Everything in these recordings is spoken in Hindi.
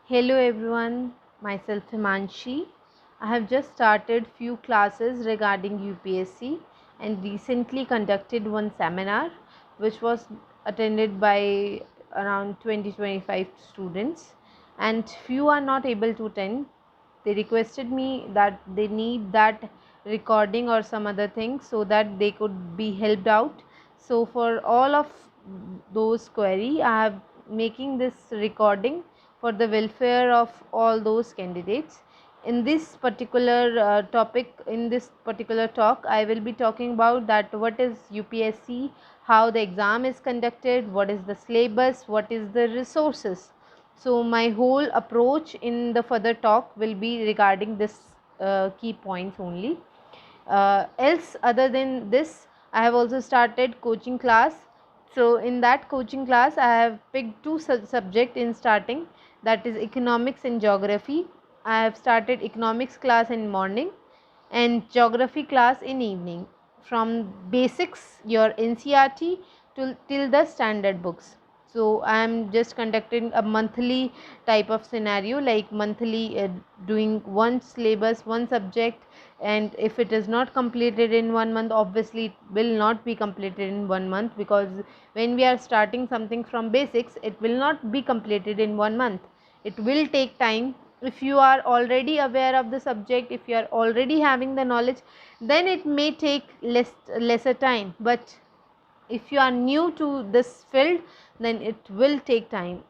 Hello everyone, myself Himanshi. I have just started few classes regarding UPSC and recently conducted one seminar which was attended by around 20-25 students, and few are not able to attend. They requested me that they need that recording or some other thing so that they could be helped out. So for all of those query, I have making this recording for the welfare of all those candidates. In this particular topic, in this particular talk, I will be talking about that what is UPSC, how the exam is conducted, what is the syllabus, what is the resources. So my whole approach in the further talk will be regarding this key points only. Else other than this, I have also started coaching class. So in that coaching class, I have picked two subject in starting, that is economics and geography. I have started economics class in morning and geography class in evening, from basics your NCERT till the standard books. So I am just conducting a monthly type of scenario, like monthly doing one syllabus, one subject, and if it is not completed in 1 month, obviously it will not be completed in 1 month, because when we are starting something from basics, it will not be completed in 1 month. It will take time. If you are already aware of the subject, if you are already having the knowledge, then it may take lesser time, but if you are new to this field, then it will take time.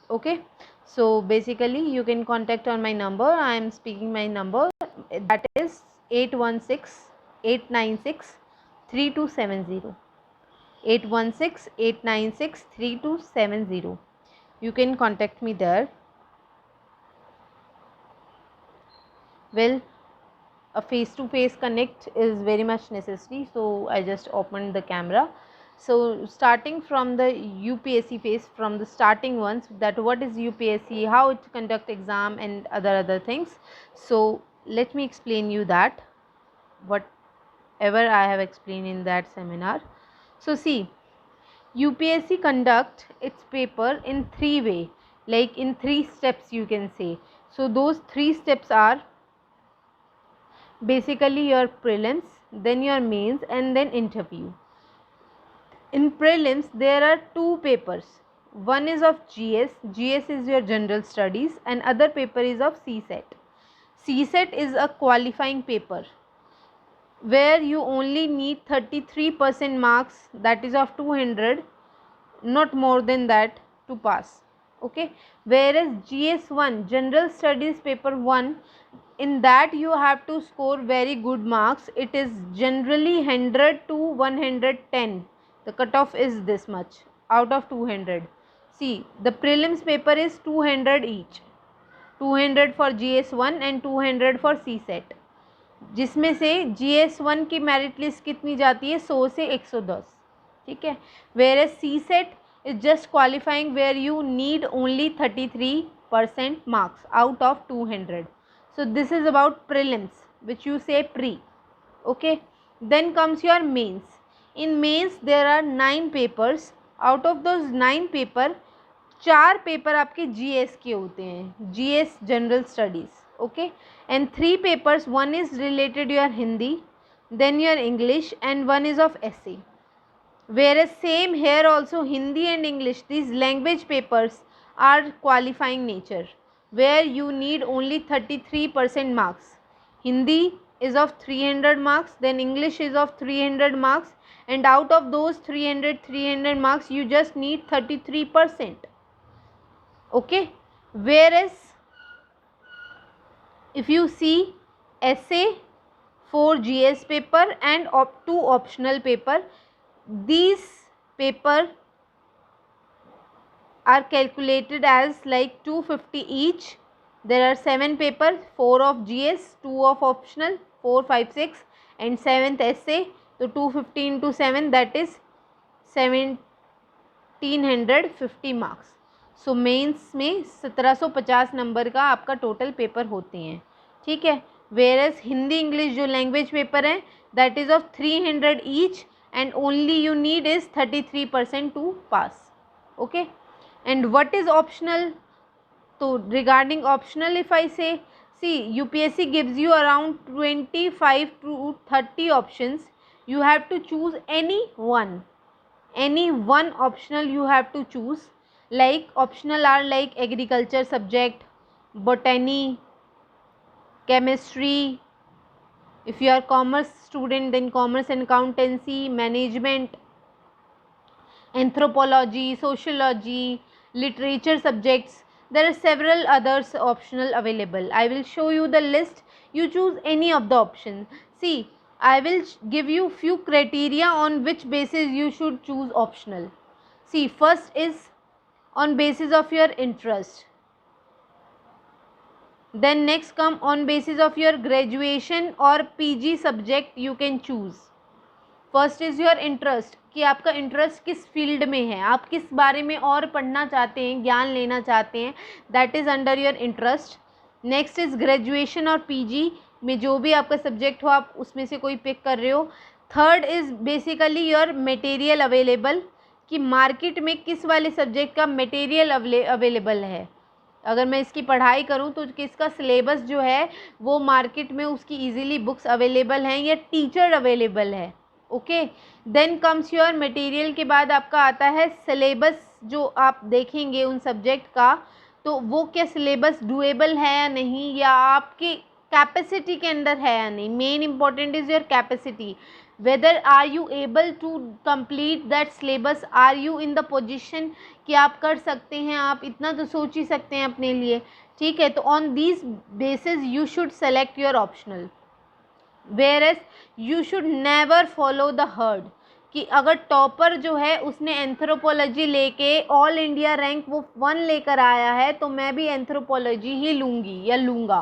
Okay, so basically you can contact on my number. I am speaking my number, that is 816-896-3270. 816-896-3270. You can contact me there. Well, a face to face connect is very much necessary, so I just opened the camera. So starting from the UPSC phase, from the starting ones, that what is UPSC, how it conduct exam and other things. So let me explain you that whatever I have explained in that seminar. So see, UPSC conduct its paper in three way, like in three steps you can say. So those three steps are basically your prelims, then your mains, and then interview. In prelims, there are two papers. One is of GS. GS is your general studies, and other paper is of CSET. CSET is a qualifying paper where you only need 33% marks, that is of 200, not more than that, to pass. Okay, whereas GS1, general studies paper 1, in that you have to score very good marks. It is generally 100 to 110. The cutoff is this much out of 200. See, the prelims paper is 200 each, 200 for GS1 and 200 for CSET, जिसमें से GS1 की मेरिट लिस्ट कितनी जाती है, 100 से 110. ठीक है, whereas CSET is just qualifying where you need only 33% marks out of 200. So this is about prelims, which you say pre. Okay, then comes your mains. In mains there are 9 papers. Out of those 9 paper, 4 paper आपके GS के होते हैं, GS general studies. Okay, and 3 papers, one is related your Hindi, then your English, and one is of essay. Whereas same here also, Hindi and English, these language papers are qualifying nature, where you need only 33% marks. Hindi is of 300 marks, then English is of 300 marks, and out of those 300 marks you just need 33%. Okay, whereas if you see essay, 4 GS paper and 2 optional paper, these paper are calculated as like 250 each. There are 7 papers, 4 of GS, 2 of optional, 4, 5, 6, and 7th essay. So 250 into 7, that is 1750 marks. So mains में 1750 नंबर का आपका टोटल पेपर होते हैं. ठीक है, वेयर एज हिंदी इंग्लिश जो लैंग्वेज पेपर है, that is of 300 each, and only you need is 33% to pass. Okay, and what is optional? तो regarding optional, if I say, see, UPSC gives you around 25 to 30 options. You have to choose any one optional you have to choose. Like optional are like agriculture subject, botany, chemistry. If you are commerce student, then commerce and accountancy, management, anthropology, sociology, literature subjects. There are several others optional available. I will show you the list. You choose any of the options. See, I will give you few criteria on which basis you should choose optional. See, first is on basis of your interest. Then next come on basis of your graduation or PG subject you can choose. First is your interest, कि आपका इंटरेस्ट किस फील्ड में है, आप किस बारे में और पढ़ना चाहते हैं, ज्ञान लेना चाहते हैं, that is under your interest. Next is graduation और पीजी में जो भी आपका सब्जेक्ट हो आप उसमें से कोई पिक कर रहे हो. Third is basically your material available, कि मार्केट में किस वाले सब्जेक्ट का मटेरियल अवेलेबल है. अगर मैं इसकी पढ़ाई करूं तो किसका सिलेबस जो है वो मार्केट में उसकी ईजिली बुक्स अवेलेबल हैं या टीचर अवेलेबल है. Okay, then comes your material के बाद आपका आता है सिलेबस. जो आप देखेंगे उन सब्जेक्ट का, तो वो क्या सिलेबस डुएबल है या नहीं, या आपकी कैपेसिटी के अंदर है या नहीं. Main important is your capacity, whether are you able to complete that syllabus, are you in the position कि आप कर सकते हैं, आप इतना तो सोच ही सकते हैं अपने लिए. ठीक है, तो on these basis you should select your optional. Whereas you should never follow the herd, कि अगर टॉपर जो है उसने एंथ्रोपोलॉजी लेके ऑल इंडिया रैंक वो 1 लेकर आया है तो मैं भी एंथ्रोपोलॉजी ही लूँगी या लूँगा.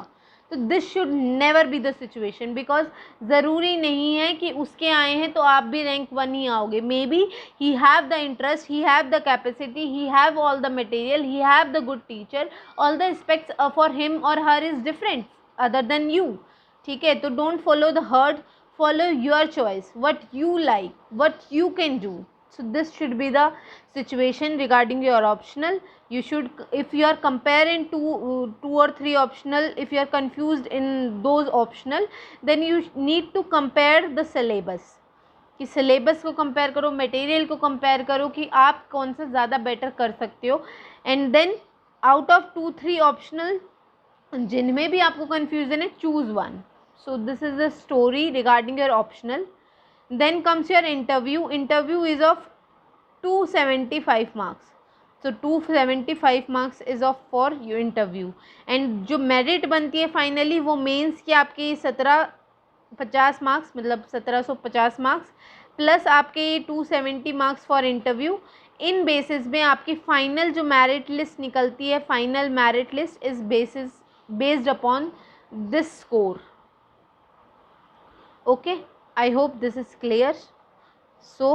तो this should never be the situation, because ज़रूरी नहीं है कि उसके आए हैं तो आप भी रैंक 1 ही आओगे. May be he have the interest, he have the capacity, he have all the material, he have the good teacher, all the aspects for him और her is different other than you. ठीक है, तो don't follow the herd, follow your choice, what you like, what you can do. So this should be the situation regarding your optional. You should, if you are comparing two or three optional, if you are confused in those optional, then you need to compare the syllabus, कि सिलेबस को कंपेयर करो, मटेरियल को कंपेयर करो कि आप कौन सा ज़्यादा बेटर कर सकते हो. And then out of 2-3 optional जिनमें भी आपको कन्फ्यूज़न है, choose one. So this is the story regarding your optional. Then comes your interview. Interview is of 275 marks. So 275 marks is of for your interview. And जो मेरिट बनती है फाइनली वो मेंस की आपके 1750 मार्क्स, मतलब 1750 मार्क्स प्लस आपके 270 marks for interview. In basis में आपकी फाइनल जो मेरिट लिस्ट निकलती है, final merit list is based upon this score. Okay, I hope this is clear. So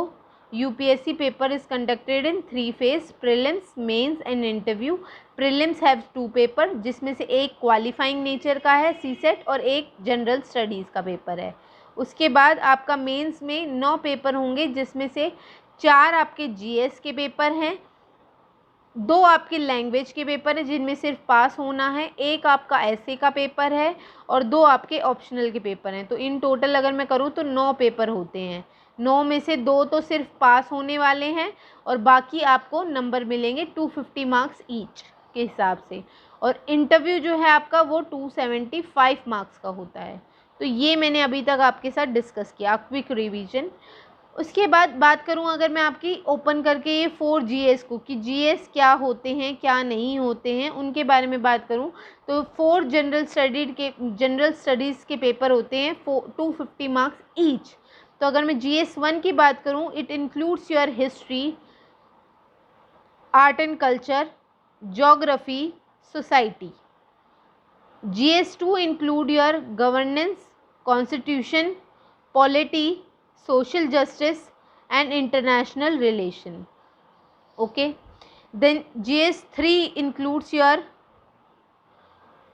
UPSC paper is conducted in 3 phase: prelims, mains and interview. Prelims have 2 paper, जिसमें से एक क्वालिफाइंग नेचर का है CSET और एक जनरल स्टडीज़ का पेपर है. उसके बाद आपका मेंस में 9 पेपर होंगे, जिसमें से 4 आपके GS के पेपर हैं, 2 आपके लैंग्वेज के पेपर हैं जिनमें सिर्फ पास होना है, एक आपका ऐसे का पेपर है और 2 आपके ऑप्शनल के पेपर हैं. तो इन टोटल अगर मैं करूँ तो 9 पेपर होते हैं. 9 में से 2 तो सिर्फ पास होने वाले हैं और बाकी आपको नंबर मिलेंगे 250 मार्क्स ईच के हिसाब से. और इंटरव्यू जो है आपका वो 275 मार्क्स का होता है. तो ये मैंने अभी तक आपके साथ डिस्कस किया, क्विक रिवीजन. उसके बाद बात करूं अगर मैं आपकी ओपन करके ये 4 GS को, कि GS क्या होते हैं क्या नहीं होते हैं, उनके बारे में बात करूं तो 4 जनरल स्टडीज़ के पेपर होते हैं, 250 मार्क्स ईच. तो अगर मैं GS1 की बात करूं, it includes your history, art and culture, geography, society. GS2 include your governance, constitution, polity, social justice and international relation. Okay, then GS3 includes your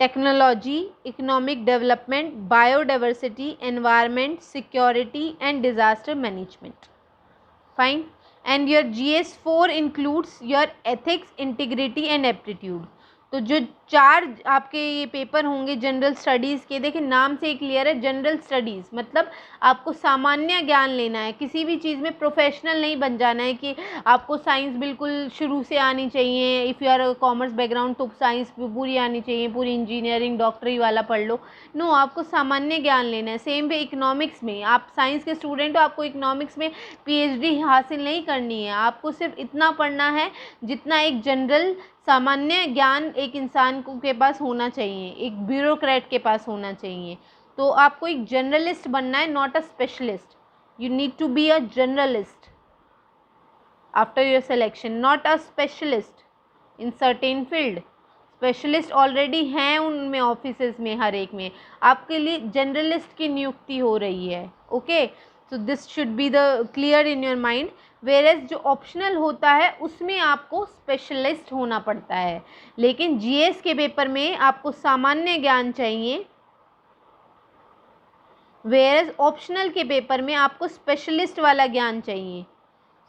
technology, economic development, biodiversity, environment, security and disaster management. Fine. And your GS4 includes your ethics, integrity and aptitude. तो जो 4 आपके ये पेपर होंगे जनरल स्टडीज़ के। देखिए नाम से ही क्लियर है, जनरल स्टडीज़ मतलब आपको सामान्य ज्ञान लेना है, किसी भी चीज़ में प्रोफेशनल नहीं बन जाना है कि आपको साइंस बिल्कुल शुरू से आनी चाहिए। If you are commerce background तो साइंस पूरी आनी चाहिए, पूरी इंजीनियरिंग डॉक्टरी वाला पढ़ लो। नो, आपको सामान्य ज्ञान लेना है। सेम वे इकोनॉमिक्स में, आप साइंस के स्टूडेंट हो, आपको इकोनॉमिक्स में PhD हासिल नहीं करनी है, आपको सिर्फ इतना पढ़ना है जितना एक जनरल सामान्य ज्ञान एक इंसान को के पास होना चाहिए, एक ब्यूरोक्रेट के पास होना चाहिए। तो आपको एक जर्नलिस्ट बनना है, not a specialist. You need to be a journalist after your selection, not a specialist in certain field. Specialist already हैं उनमें, ऑफिसेज में, हर एक में। आपके लिए जनरलिस्ट की नियुक्ति हो रही है। Okay, so this should be the clear in your mind. Whereas जो ऑप्शनल होता है उसमें आपको स्पेशलिस्ट होना पड़ता है, लेकिन GS के पेपर में आपको सामान्य ज्ञान चाहिए, वेरेज ऑप्शनल के पेपर में आपको स्पेशलिस्ट वाला ज्ञान चाहिए।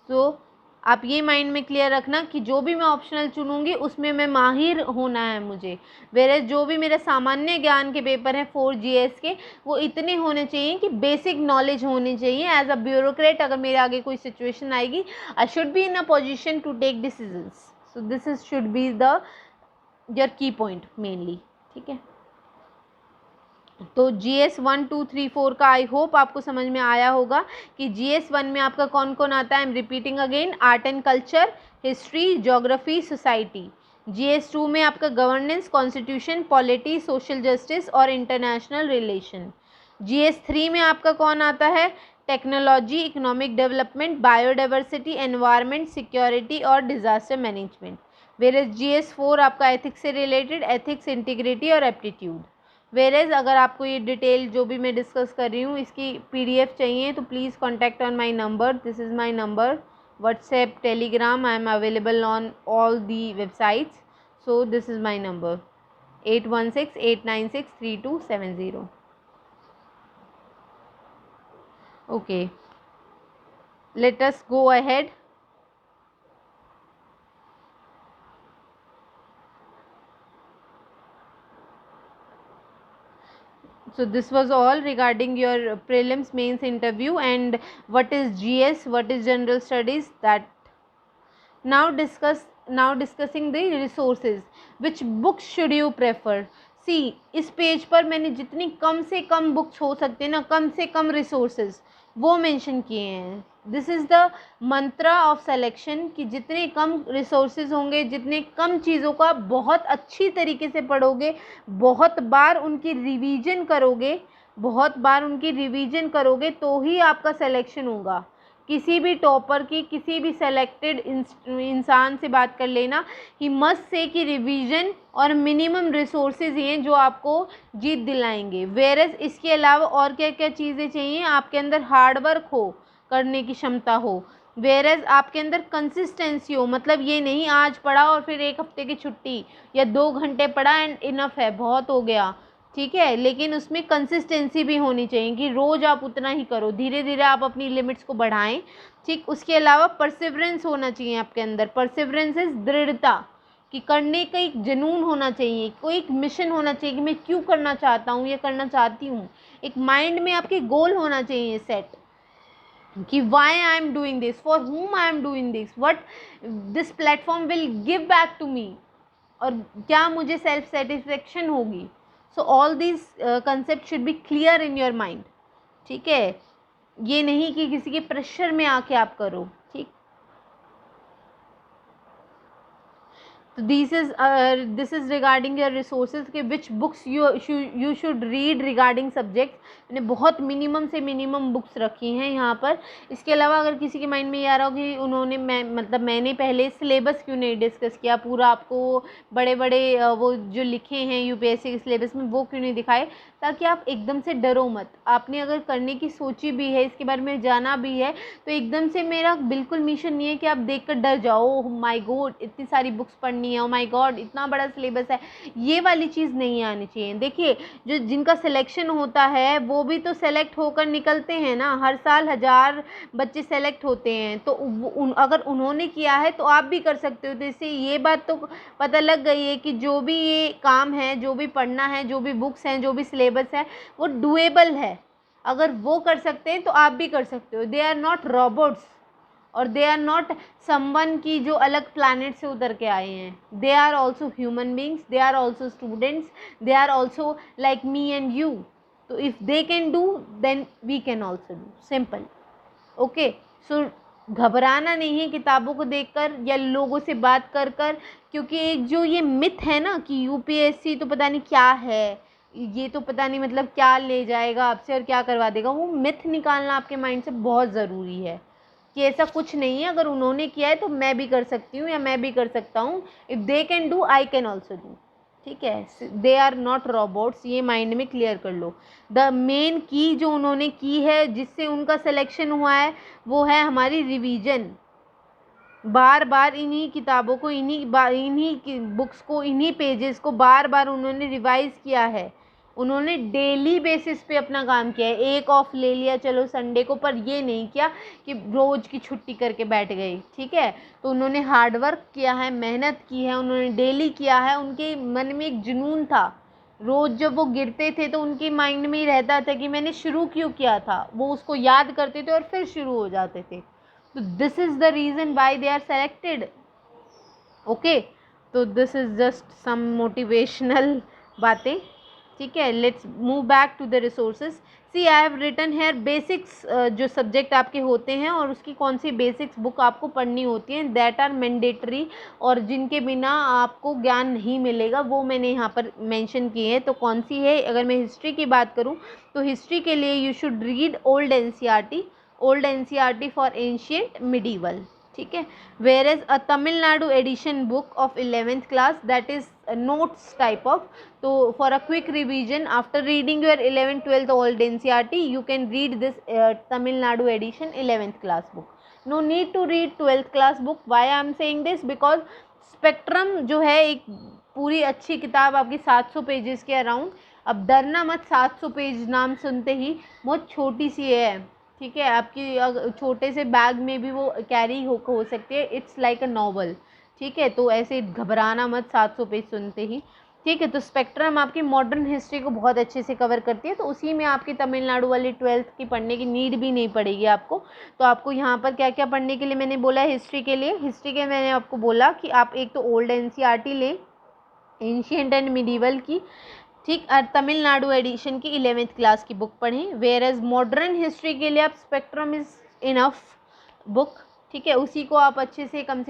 सो आप ये माइंड में क्लियर रखना कि जो भी मैं ऑप्शनल चुनूंगी उसमें मैं माहिर होना है मुझे। वेरेज जो भी मेरे सामान्य ज्ञान के पेपर हैं 4 GS के, वो इतने होने चाहिए कि बेसिक नॉलेज होनी चाहिए। एज अ ब्यूरोक्रेट अगर मेरे आगे कोई सिचुएशन आएगी, I should be in a position to take decisions. So this is should be the your key point mainly. ठीक है, तो GS 1 2 3 4 का आई होप आपको समझ में आया होगा कि GS 1 में आपका कौन कौन आता है। I am repeating again, art and culture, history, geography, society. GS 2 में आपका governance, constitution, polity, social justice और इंटरनेशनल रिलेशन। GS 3 में आपका कौन आता है, technology, economic development, biodiversity, environment, security और डिजास्टर मैनेजमेंट। वेयर GS 4 आपका एथिक्स से रिलेटेड, एथिक्स, इंटीग्रिटी और एप्टीट्यूड। वेरेज अगर आपको ये डिटेल जो भी मैं डिस्कस कर रही हूँ इसकी PDF चाहिए तो please contact on my number. This is my number, WhatsApp, Telegram, I am available on all the websites. So this is my number 8168963270। Okay, let us go ahead. So this was all regarding your prelims, mains interview, and what is GS, what is general studies. That now discussing the resources. Which books should you prefer? See, इस पेज पर मैंने जितनी कम से कम बुक्स हो सकते हैं ना, कम से कम रिसोर्सेज वो मेंशन किए हैं। This is the Mantra of selection कि जितने कम रिसोर्सेज होंगे, जितने कम चीज़ों का बहुत अच्छी तरीके से पढ़ोगे, बहुत बार उनकी रिवीजन करोगे, बहुत बार उनकी रिवीजन करोगे तो ही आपका सिलेक्शन होगा। किसी भी टॉपर की, किसी भी सेलेक्टेड इंसान से बात कर लेना, ही मस्ट से कि रिवीजन और मिनिमम रिसोर्सेज ही हैं जो आपको जीत दिलाएंगे। वेरस इसके अलावा और क्या क्या चीज़ें चाहिए, आपके अंदर हार्डवर्क हो, करने की क्षमता हो, वेरस आपके अंदर कंसिस्टेंसी हो। मतलब ये नहीं आज पढ़ा और फिर 1 हफ्ते की छुट्टी, या 2 घंटे पढ़ा एंड इनफ है, बहुत हो गया, ठीक है। लेकिन उसमें कंसिस्टेंसी भी होनी चाहिए कि रोज़ आप उतना ही करो, धीरे धीरे आप अपनी लिमिट्स को बढ़ाएं, ठीक। उसके अलावा परसिवरेंस होना चाहिए आपके अंदर। परसिवरेंस इज दृढ़ता, कि करने का एक जुनून होना चाहिए, कोई एक मिशन होना चाहिए कि मैं क्यों करना चाहता हूँ, ये करना चाहती हूँ। एक माइंड में आपके गोल होना चाहिए सेट कि why I am doing this, for whom I am doing this, what this platform will give back to me, और क्या मुझे सेल्फ सेटिस्फेक्शन होगी। So all this concept should be clear in your mind, ठीक है। ये नहीं कि किसी के प्रेशर में आके आप करो, ठीक। तो this is regarding your resources के which books you should read regarding subject. मैंने बहुत मिनिमम से मिनिमम बुक्स रखी हैं यहाँ पर। इसके अलावा अगर किसी के माइंड में ये आ रहा हो कि उन्होंने मैंने पहले सिलेबस क्यों नहीं डिस्कस किया पूरा, आपको बड़े बड़े वो जो लिखे हैं UPSC के सिलेबस में वो क्यों नहीं दिखाए, ताकि आप एकदम से डरो मत। आपने अगर करने की सोची भी है, इसके बारे में जाना भी है, तो एकदम से मेरा बिल्कुल मिशन नहीं है कि आप देख कर डर जाओ, माय गॉड इतनी सारी बुक्स पढ़नी नहीं है, ओ माय गॉड इतना बड़ा सिलेबस है, ये वाली चीज़ नहीं आनी चाहिए। देखिए जो जिनका सिलेक्शन होता है वो भी तो सेलेक्ट होकर निकलते हैं ना, हर साल 1000 बच्चे सेलेक्ट होते हैं, तो अगर उन्होंने किया है तो आप भी कर सकते हो। तो इससे ये बात तो पता लग गई है कि जो भी ये काम है, जो भी पढ़ना है, जो भी बुक्स हैं, जो भी सिलेबस है, वो डूएबल है। अगर वो कर सकते हैं तो आप भी कर सकते हो। दे आर नॉट रोबोट्स और दे आर नॉट समवन की जो अलग प्लानट से उतर के आए हैं। They are also human beings, they are also students, they are also like me and you. तो if they can do then we can also do, simple. Okay, so घबराना नहीं है किताबों को देखकर या लोगों से बात कर कर, क्योंकि एक जो ये मिथ है ना कि यूपीएससी तो पता नहीं क्या है, ये तो पता नहीं मतलब क्या ले जाएगा आपसे और क्या करवा देगा, वो मिथ निकालना आपके माइंड से बहुत ज़रूरी है कि ऐसा कुछ नहीं है। अगर उन्होंने किया है तो मैं भी कर सकती हूँ या मैं भी कर सकता हूँ। If they can do I can also do, ठीक है। दे आर नॉट रोबोट्स, ये माइंड में क्लियर कर लो। द मेन की जो उन्होंने की है जिससे उनका सिलेक्शन हुआ है वो है हमारी रिवीजन। बार बार इन्हीं किताबों को, इन्हीं बुक्स को, इन्हीं पेजेस को बार बार उन्होंने रिवाइज किया है। उन्होंने डेली बेसिस पे अपना काम किया है। एक ऑफ ले लिया चलो संडे को, पर ये नहीं किया कि रोज़ की छुट्टी करके बैठ गई, ठीक है। तो उन्होंने हार्ड वर्क किया है, मेहनत की है, उन्होंने डेली किया है। उनके मन में एक जुनून था। रोज़ जब वो गिरते थे तो उनके माइंड में ही रहता था कि मैंने शुरू क्यों किया था, वो उसको याद करते थे और फिर शुरू हो जाते थे। तो this is the reason why they are selected. Okay, तो this is just some motivational बातें, ठीक है। Let's move back to the resources. See I have written here basics, जो सब्जेक्ट आपके होते हैं और उसकी कौन सी बेसिक्स बुक आपको पढ़नी होती हैं, दैट आर मैंडेटरी, और जिनके बिना आपको ज्ञान नहीं मिलेगा, वो मैंने यहाँ पर मेंशन किए हैं। तो कौन सी है, अगर मैं हिस्ट्री की बात करूँ तो हिस्ट्री के लिए you should read old NCERT, old NCERT for ancient medieval, ठीक है। Whereas a Tamil Nadu edition book of 11th class, that is notes type of. तो for a quick revision after reading your 11th 12th old NCERT you can read this Tamil Nadu edition 11th class book. No need to read 12th class book. Why I am saying this, because Spectrum जो है एक पूरी अच्छी किताब आपकी 700 पेजेस के अराउंड। अब डरना मत, 700 पेज नाम सुनते ही, बहुत छोटी सी है, ठीक है। आपकी छोटे से बैग में भी वो कैरी हो सकती है। इट्स लाइक अ नॉवल, ठीक है। तो ऐसे घबराना मत 700 पेज सुनते ही, ठीक है। तो स्पेक्ट्रम आपकी मॉडर्न हिस्ट्री को बहुत अच्छे से कवर करती है, तो उसी में आपकी तमिलनाडु वाली 12th की पढ़ने की नीड भी नहीं पड़ेगी आपको। तो आपको यहाँ पर क्या क्या पढ़ने के लिए मैंने बोला है हिस्ट्री के लिए, हिस्ट्री के मैंने आपको बोला कि आप एक तो ओल्ड एनसीईआरटी लें, एंशिएंट एंड मिडीवल की, ठीक। और तमिलनाडु एडिशन की 11th क्लास की बुक पढ़ें। वेयर एज मॉडर्न हिस्ट्री के लिए आप स्पेक्ट्रम इज़ इनफ बुक, ठीक है। उसी को आप अच्छे से कम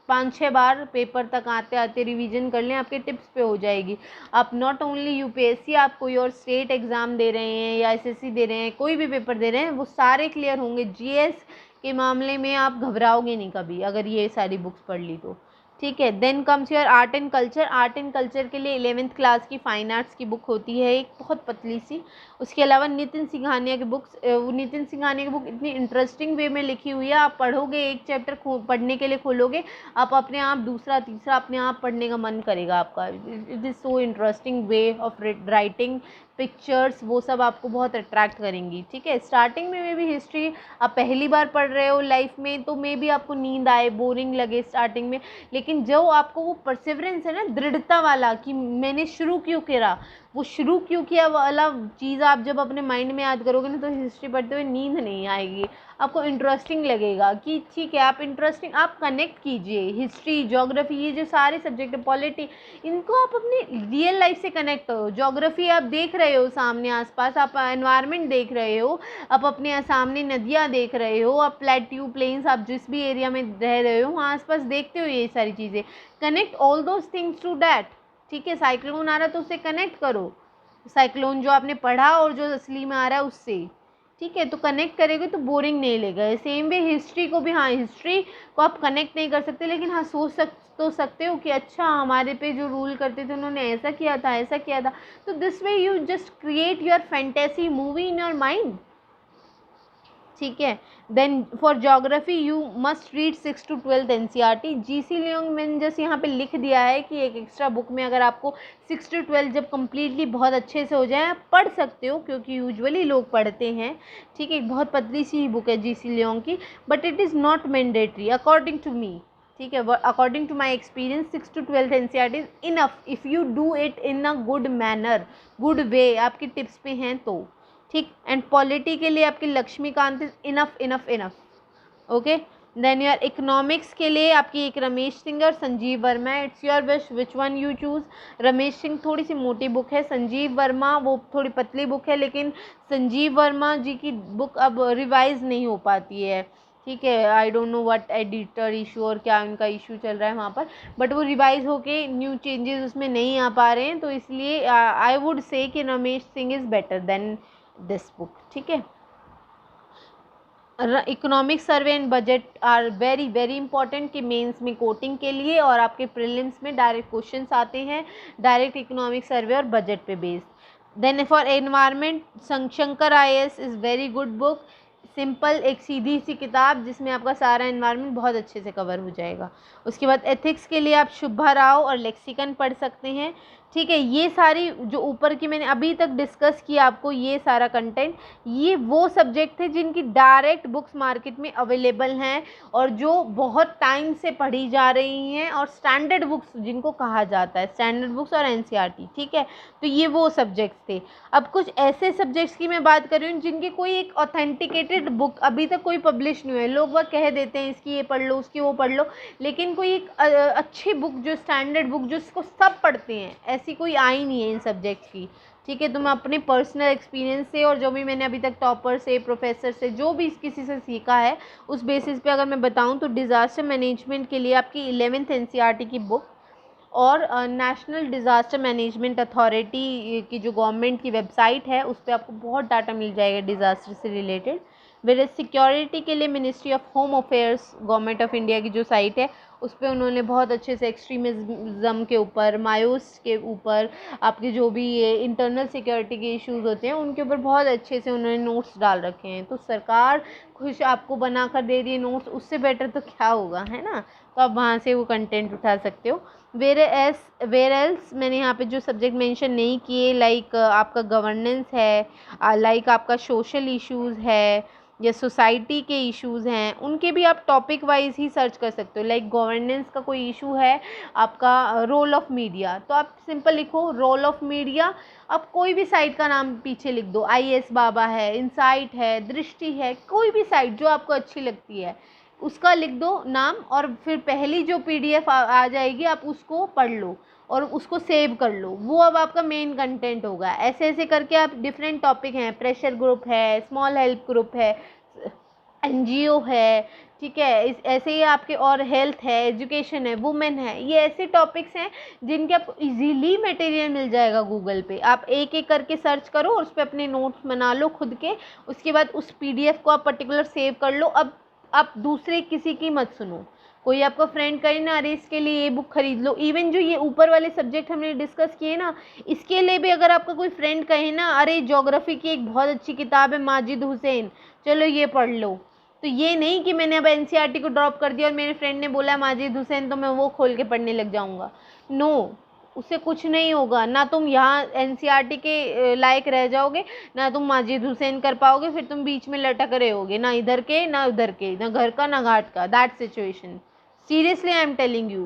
5-6 बार पेपर तक आते आते रिवीजन कर लें, आपके टिप्स पे हो जाएगी। आप नॉट ओनली यूपीएससी, आप कोई और स्टेट एग्ज़ाम दे रहे हैं या एसएससी दे रहे हैं, कोई भी पेपर दे रहे हैं, वो सारे क्लियर होंगे। जीएस के मामले में आप घबराओगे नहीं कभी अगर ये सारी बुक्स पढ़ ली तो, ठीक है। Then comes your art and culture. Art and culture के लिए 11th क्लास की फाइन आर्ट्स की बुक होती है एक, बहुत पतली सी। उसके अलावा नितिन सिंघानिया की बुक्स, नितिन सिंघानिया की बुक इतनी इंटरेस्टिंग वे में लिखी हुई है, आप पढ़ोगे, एक चैप्टर पढ़ने के लिए खोलोगे, आप अपने आप दूसरा तीसरा अपने आप पढ़ने का मन करेगा आपका। It is so interesting way of writing, pictures, वो सब आपको बहुत अट्रैक्ट करेंगी, ठीक है। स्टार्टिंग में भी हिस्ट्री आप पहली बार पढ़ रहे हो लाइफ में, तो मे भी आपको नींद आए, बोरिंग लगे स्टार्टिंग में, लेकिन जो आपको वो परसिवरेंस है ना, दृढ़ता वाला कि मैंने शुरू क्यों करा, वो शुरू क्यों किया वाला चीज़ आप जब अपने माइंड में याद करोगे ना, तो हिस्ट्री पढ़ते हुए नींद नहीं आएगी, आपको इंटरेस्टिंग लगेगा कि ठीक है। आप इंटरेस्टिंग, आप कनेक्ट कीजिए हिस्ट्री, ज्योग्राफी, ये जो सारे सब्जेक्ट है, पॉलिटी, इनको आप अपने रियल लाइफ से कनेक्ट करो। ज्योग्राफी आप देख रहे हो सामने आसपास, आप एनवायरनमेंट देख रहे हो, आप अपने सामने नदियाँ देख रहे हो, आप प्लेट्यू प्लेन्स, आप जिस भी एरिया में रह रहे हो वहाँ आसपास देखते हो ये सारी चीज़ें। Connect all those things to that, ठीक है। साइक्लोन आ रहा है तो उससे कनेक्ट करो, साइक्लोन जो आपने पढ़ा और जो असली में आ रहा है उससे, ठीक है। तो कनेक्ट करेंगे तो बोरिंग नहीं लगेगा। सेम वे हिस्ट्री को भी, हाँ हिस्ट्री को आप कनेक्ट नहीं कर सकते, लेकिन हाँ सोच तो सकते हो कि अच्छा हमारे पे जो रूल करते थे उन्होंने ऐसा किया था, ऐसा किया था। तो this way you just create your fantasy movie in your mind, ठीक है। Then for geography you must read 6 to 12 NCERT. GC Leong मैंने जैसे यहाँ पे लिख दिया है कि एक एक्स्ट्रा बुक में अगर आपको 6 to 12 जब कम्प्लीटली बहुत अच्छे से हो जाए आप पढ़ सकते हो, क्योंकि यूजुअली लोग पढ़ते हैं, ठीक है। एक बहुत पतली सी बुक है जीसी लियोंग की, but it is not mandatory according to me, ठीक है। According to my experience 6 to 12 NCERT is enough if you do it in a good manner, good way, आपकी टिप्स पे हैं तो, ठीक। एंड पॉलिटी के लिए आपकी Laxmikant is enough enough enough, okay. Then your economics के लिए आपकी एक रमेश सिंह और Sanjeev Verma, it's your wish which one you choose. Ramesh Singh थोड़ी सी मोटी बुक है, संजीव वर्मा वो थोड़ी पतली बुक है, लेकिन संजीव वर्मा जी की बुक अब रिवाइज नहीं हो पाती है, ठीक है। I don't know what editor issue और क्या उनका इशू चल रहा है वहाँ पर, बट वो रिवाइज होके न्यू चेंजेस उसमें नहीं आ पा रहे हैं, तो इसलिए आई वुड से कि Ramesh Singh is better than this book, ठीक है। Economic survey and budget are very very important कि मेंस में कोटिंग के लिए, और आपके प्रीलिम्स में डायरेक्ट क्वेश्चंस आते हैं डायरेक्ट इकोनॉमिक सर्वे और बजट पे based. Then for environment Shankar IAS is very good book, simple एक सीधी सी किताब जिसमें आपका सारा एनवायरनमेंट बहुत अच्छे से कवर हो जाएगा। उसके बाद एथिक्स के लिए आप शुभा राव और लेक्सिकन पढ़ सकते हैं, ठीक है। ये सारी जो ऊपर की मैंने अभी तक डिस्कस किया आपको, ये सारा कंटेंट, ये वो सब्जेक्ट थे जिनकी डायरेक्ट बुक्स मार्केट में अवेलेबल हैं और जो बहुत टाइम से पढ़ी जा रही हैं, और स्टैंडर्ड बुक्स जिनको कहा जाता है, स्टैंडर्ड बुक्स और एनसीईआरटी, ठीक है। तो ये वो सब्जेक्ट्स थे। अब कुछ ऐसे सब्जेक्ट्स की मैं बात कर रही हूँ जिनकी कोई एक ऑथेंटिकेटेड बुक अभी तक कोई पब्लिश नहीं हुई है। लोग वह कह देते हैं इसकी ये पढ़ लो, उसकी वो पढ़ लो, लेकिन कोई एक अच्छी बुक जो स्टैंडर्ड बुक जो इसको सब पढ़ते हैं, ऐसी कोई आई नहीं है इन सब्जेक्ट्स की, ठीक है। तो मैं अपने पर्सनल एक्सपीरियंस से और जो भी मैंने अभी तक टॉपर से, प्रोफेसर से, जो भी किसी से सीखा है, उस बेसिस पे अगर मैं बताऊं तो डिज़ास्टर मैनेजमेंट के लिए आपकी 11th एनसीईआरटी की बुक और नेशनल डिज़ास्टर मैनेजमेंट अथॉरिटी की जो गवर्नमेंट की वेबसाइट है उस पर आपको बहुत डाटा मिल जाएगा डिज़ास्टर से रिलेटेड। वेर सिक्योरिटी के लिए ministry of home affairs government of India की जो साइट है उस पर उन्होंने बहुत अच्छे से एक्सट्रीमिज़म के ऊपर, मायोस के ऊपर, आपके जो भी ये इंटरनल सिक्योरिटी के इश्यूज़ होते हैं उनके ऊपर बहुत अच्छे से उन्होंने नोट्स डाल रखे हैं। तो सरकार खुश आपको बना कर दे रही है नोट्स, उससे बेटर तो क्या होगा, है ना। तो आप वहाँ से वो कंटेंट उठा सकते हो। वेर एल्स मैंने यहाँ पे जो सब्जेक्ट मेंशन नहीं किए, लाइक आपका गवर्नेंस है, लाइक आपका सोशल इश्यूज़ है या सोसाइटी के इश्यूज़ हैं, उनके भी आप टॉपिक वाइज ही सर्च कर सकते हो। लाइक गवर्नेंस का कोई इशू है, आपका रोल ऑफ मीडिया, तो आप सिंपल लिखो रोल ऑफ मीडिया, आप कोई भी साइट का नाम पीछे लिख दो, IAS बाबा है, इनसाइट है, दृष्टि है, कोई भी साइट जो आपको अच्छी लगती है उसका लिख दो नाम, और फिर पहली जो PDF आ जाएगी आप उसको पढ़ लो और उसको सेव कर लो, वो अब आपका मेन कंटेंट होगा। ऐसे ऐसे करके आप डिफरेंट टॉपिक हैं, प्रेशर ग्रुप है, स्मॉल हेल्प ग्रुप है, NGO है, ठीक है, इस ऐसे ही आपके और हेल्थ है, एजुकेशन है, वुमेन है, ये ऐसे टॉपिक्स हैं जिनके आप इजीली मटेरियल मिल जाएगा गूगल पे। आप एक एक करके सर्च करो और उस पर अपने नोट्स बना लो खुद के, उसके बाद उस PDF को आप पर्टिकुलर सेव कर लो। अब आप दूसरे किसी की मत सुनो, कोई आपका फ्रेंड कहे ना अरे इसके लिए ये बुक खरीद लो, इवन जो ये ऊपर वाले सब्जेक्ट हमने डिस्कस किए ना, इसके लिए भी अगर आपका कोई फ्रेंड कहे ना अरे ज्योग्राफी की एक बहुत अच्छी किताब है माजिद हुसैन, चलो ये पढ़ लो, तो ये नहीं कि मैंने अब NCERT को ड्रॉप कर दिया और मेरे फ्रेंड ने बोला माजिद हुसैन तो मैं वो खोल के पढ़ने लग जाऊँगा। नो, उससे कुछ नहीं होगा, ना तुम यहाँ NCERT के लायक रह जाओगे, ना तुम माजिद हुसैन कर पाओगे, फिर तुम बीच में लटक रहे होगे, ना इधर के ना उधर के, ना घर का ना घाट का, that situation seriously I am telling you,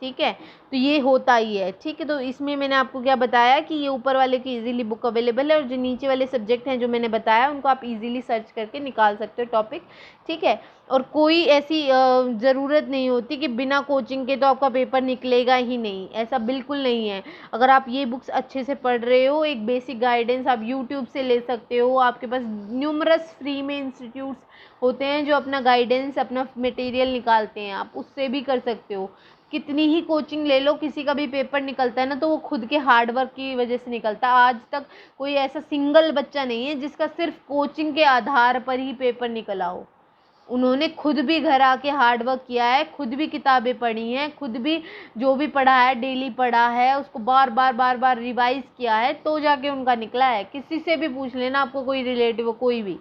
ठीक है। तो ये होता ही है, ठीक है। तो इसमें मैंने आपको क्या बताया कि ये ऊपर वाले की इजीली बुक अवेलेबल है और जो नीचे वाले सब्जेक्ट हैं जो मैंने बताया उनको आप इजीली सर्च करके निकाल सकते हो टॉपिक, ठीक है। और कोई ऐसी ज़रूरत नहीं होती कि बिना कोचिंग के तो आपका पेपर निकलेगा ही नहीं, ऐसा बिल्कुल नहीं है। अगर आप ये बुक्स अच्छे से पढ़ रहे हो, एक बेसिक गाइडेंस आप यूट्यूब से ले सकते हो, आपके पास न्यूमरस फ्री में इंस्टीट्यूट्स होते हैं जो अपना गाइडेंस, अपना मटेरियल निकालते हैं, आप उससे भी कर सकते हो। कितनी ही कोचिंग ले लो, किसी का भी पेपर निकलता है ना तो वो खुद के हार्ड वर्क की वजह से निकलता है। आज तक कोई ऐसा सिंगल बच्चा नहीं है जिसका सिर्फ कोचिंग के आधार पर ही पेपर निकला हो। उन्होंने खुद भी घर आके हार्ड वर्क किया है, खुद भी किताबें पढ़ी हैं, खुद भी जो भी पढ़ा है डेली पढ़ा है, उसको बार बार रिवाइज किया है, तो जाके उनका निकला है। किसी से भी पूछ लेना, आपको कोई रिलेटिव हो कोई भी।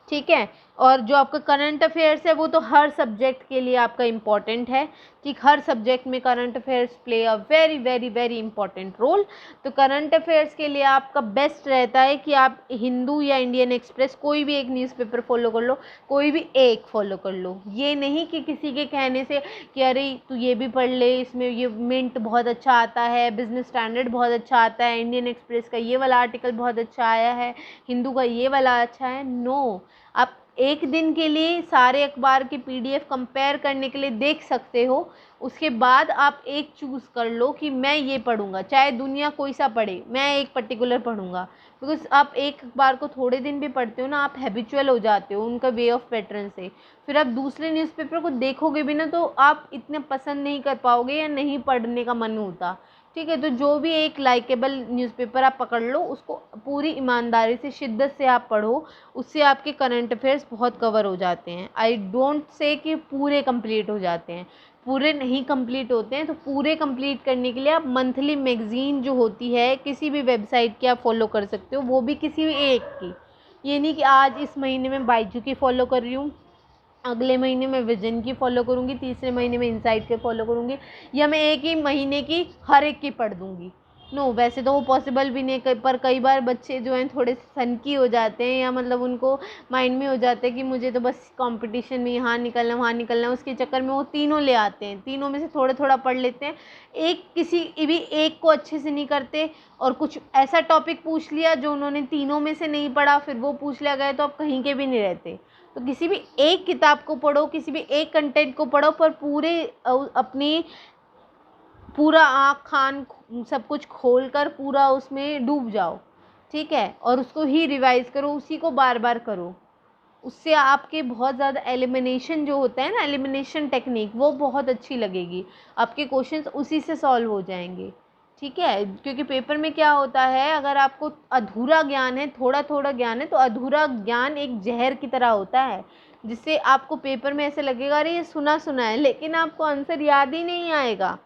ठीक है। और जो आपका करंट अफेयर्स है वो तो हर सब्जेक्ट के लिए आपका इम्पॉर्टेंट है, ठीक, हर सब्जेक्ट में current affairs play a very very very important role. तो करंट अफेयर्स के लिए आपका बेस्ट रहता है कि आप हिंदू या इंडियन एक्सप्रेस कोई भी एक न्यूज़पेपर फॉलो कर लो, कोई भी एक फॉलो कर लो। ये नहीं कि किसी के कहने से कि अरे तू ये भी पढ़ ले, इसमें ये मिंट बहुत अच्छा आता है, बिजनेस स्टैंडर्ड बहुत अच्छा आता है, इंडियन एक्सप्रेस का ये वाला आर्टिकल बहुत अच्छा आया है, हिंदू का ये वाला अच्छा है। नो, आप एक दिन के लिए सारे अखबार की पीडीएफ कंपेयर करने के लिए देख सकते हो, उसके बाद आप एक चूज़ कर लो कि मैं ये पढ़ूंगा, चाहे दुनिया कोई सा पढ़े, मैं एक पर्टिकुलर पढ़ूंगा। बिकॉज आप एक अखबार को थोड़े दिन भी पढ़ते हो ना, आप हैबिचुअल हो जाते हो उनका वे ऑफ पैटर्न से, फिर आप दूसरे न्यूज़पेपर को देखोगे भी ना तो आप इतना पसंद नहीं कर पाओगे या नहीं पढ़ने का मन होता। ठीक है, तो जो भी एक लाइकेबल न्यूज़पेपर आप पकड़ लो, उसको पूरी ईमानदारी से शिद्दत से आप पढ़ो, उससे आपके करंट अफेयर्स बहुत कवर हो जाते हैं। आई डोंट से कि पूरे कंप्लीट हो जाते हैं, पूरे नहीं कंप्लीट होते हैं। तो पूरे कंप्लीट करने के लिए आप मंथली मैगज़ीन जो होती है किसी भी वेबसाइट की आप फॉलो कर सकते हो, वो भी किसी भी एक की। ये नहीं कि आज इस महीने में बायजू की फ़ॉलो कर रही हूँ, अगले महीने में विजन की फ़ॉलो करूँगी, तीसरे महीने में इनसाइट के फ़ॉलो करूँगी, या मैं एक ही महीने की हर एक की पढ़ दूँगी। नो, वैसे तो वो पॉसिबल भी नहीं, पर कई बार बच्चे जो हैं थोड़े सनकी हो जाते हैं, या मतलब उनको माइंड में हो जाता है कि मुझे तो बस कंपटीशन में यहाँ निकलना वहाँ निकलना, उसके चक्कर में वो तीनों ले आते हैं, तीनों में से थोड़ा थोड़ा पढ़ लेते हैं, एक किसी भी एक को अच्छे से नहीं करते, और कुछ ऐसा टॉपिक पूछ लिया जो उन्होंने तीनों में से नहीं पढ़ा, फिर वो पूछ लिया गया, तो आप कहीं के भी नहीं रहते। तो किसी भी एक किताब को पढ़ो, किसी भी एक कंटेंट को पढ़ो, पर पूरे अपनी पूरा आँख कान सब कुछ खोल कर पूरा उसमें डूब जाओ, ठीक है, और उसको ही रिवाइज करो, उसी को बार बार करो। उससे आपके बहुत ज़्यादा एलिमिनेशन जो होता है ना, एलिमिनेशन टेक्निक, वो बहुत अच्छी लगेगी, आपके क्वेश्चंस उसी से सॉल्व हो जाएंगे। ठीक है, क्योंकि पेपर में क्या होता है, अगर आपको अधूरा ज्ञान है, थोड़ा थोड़ा ज्ञान है, तो अधूरा ज्ञान एक जहर की तरह होता है, जिससे आपको पेपर में ऐसे लगेगा अरे ये सुना सुना है, लेकिन आपको आंसर याद ही नहीं आएगा।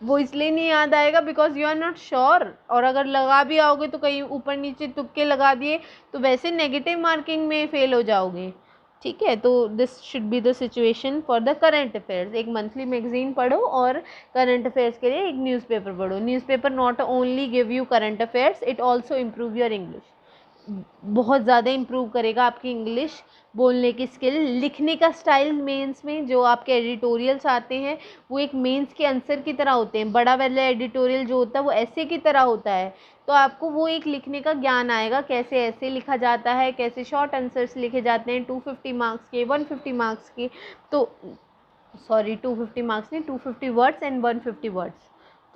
वो इसलिए नहीं याद आएगा because you are not sure, और अगर लगा भी आओगे तो कहीं ऊपर नीचे तुक्के लगा दिए तो वैसे नेगेटिव मार्किंग में फेल हो जाओगे। ठीक है, तो this should be the situation for the current affairs. एक मंथली मैगजीन पढ़ो और करंट अफेयर्स के लिए एक न्यूज़पेपर पढ़ो। Newspaper not only give you current affairs, it also improve your English, बहुत ज़्यादा इम्प्रूव करेगा आपकी इंग्लिश, बोलने की स्किल, लिखने का स्टाइल। मेंस में जो आपके एडिटोरियल्स आते हैं वो एक मेंस के आंसर की तरह होते हैं, बड़ा वाला एडिटोरियल जो होता है वो ऐसे की तरह होता है, तो आपको वो एक लिखने का ज्ञान आएगा, कैसे ऐसे लिखा जाता है, कैसे शॉर्ट आंसर्स लिखे जाते हैं 250 मार्क्स के, 150 मार्क्स के, तो सॉरी 250 मार्क्स नहीं, 250 वर्ड्स एंड 150 वर्ड्स।